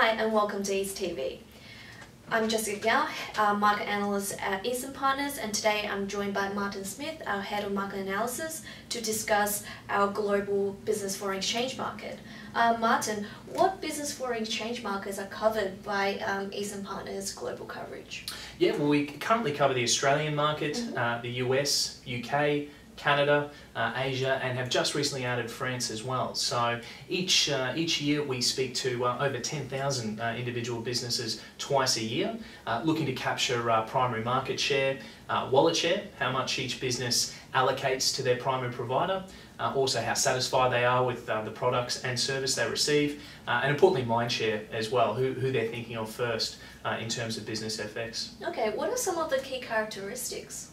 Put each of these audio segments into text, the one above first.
Hi and welcome to EastTV. I'm Jessica Gao, market analyst at Eastern Partners, and today I'm joined by Martin Smith, our head of market analysis, to discuss our global business foreign exchange market. Martin, what business foreign exchange markets are covered by Eastern Partners global coverage? Yeah, well, we currently cover the Australian market, the US, UK, Canada, Asia, and have just recently added France as well. So each year we speak to over 10,000 individual businesses twice a year, looking to capture primary market share, wallet share, how much each business allocates to their primary provider, also how satisfied they are with the products and service they receive, and importantly mind share as well, who they're thinking of first in terms of business FX. Okay, what are some of the key characteristics?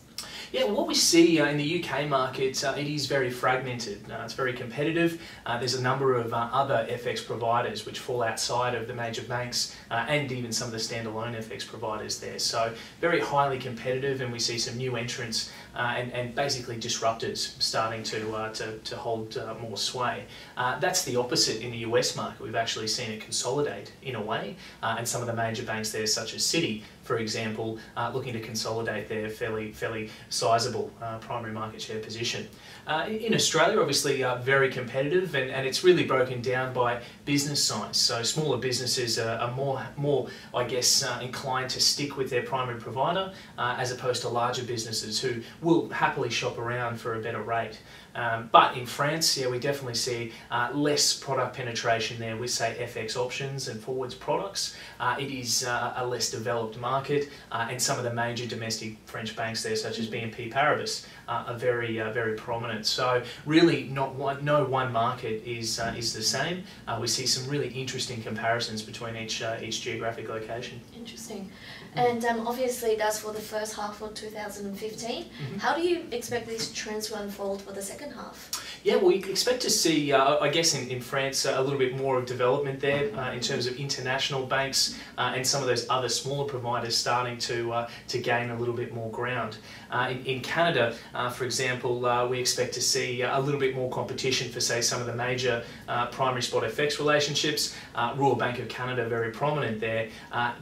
Yeah, what we see in the UK market, it is very fragmented. It's very competitive. There's a number of other FX providers which fall outside of the major banks and even some of the standalone FX providers there. So very highly competitive, and we see some new entrants and basically disruptors starting to hold more sway. That's the opposite in the US market. We've actually seen it consolidate in a way, and some of the major banks there, such as Citi, for example, looking to consolidate their fairly sizable primary market share position. In Australia, obviously very competitive, and it's really broken down by business size. So smaller businesses are more I guess, inclined to stick with their primary provider as opposed to larger businesses who will happily shop around for a better rate. But in France, yeah, we definitely see less product penetration there with, say, FX options and forwards products. It is a less developed market, and some of the major domestic French banks there, such as BNP Paribas, are very prominent. So really, no one market is the same. We see some really interesting comparisons between each geographic location. Interesting. And obviously that's for the first half of 2015. How do you expect these trends to unfold for the second half? Yeah, well, you can expect to see, I guess in France, a little bit more of development there in terms of international banks and some of those other smaller providers starting to gain a little bit more ground. In Canada, for example, we expect to see a little bit more competition for, say, some of the major primary spot FX relationships. Royal Bank of Canada, very prominent there,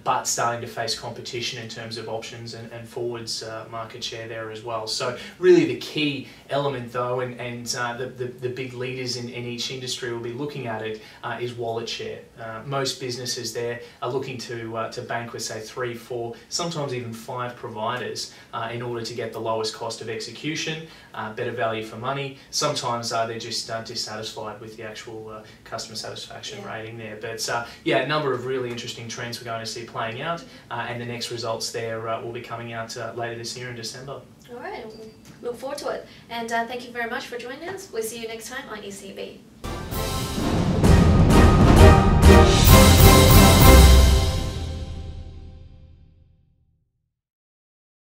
but starting to face competition in terms of options and forwards market share there as well. So really the key element though, and the big leaders in each industry will be looking at it, is wallet share. Most businesses there are looking to bank with, say, 3, 4, sometimes even 5 providers in order to get the lowest cost of execution, better value for money. Sometimes they're just dissatisfied with the actual customer satisfaction rating there. But yeah, a number of really interesting trends we're going to see playing out, and the next results there will be coming out later this year in December. All right, look forward to it. And thank you very much for joining us. We'll see you next time on EastTV.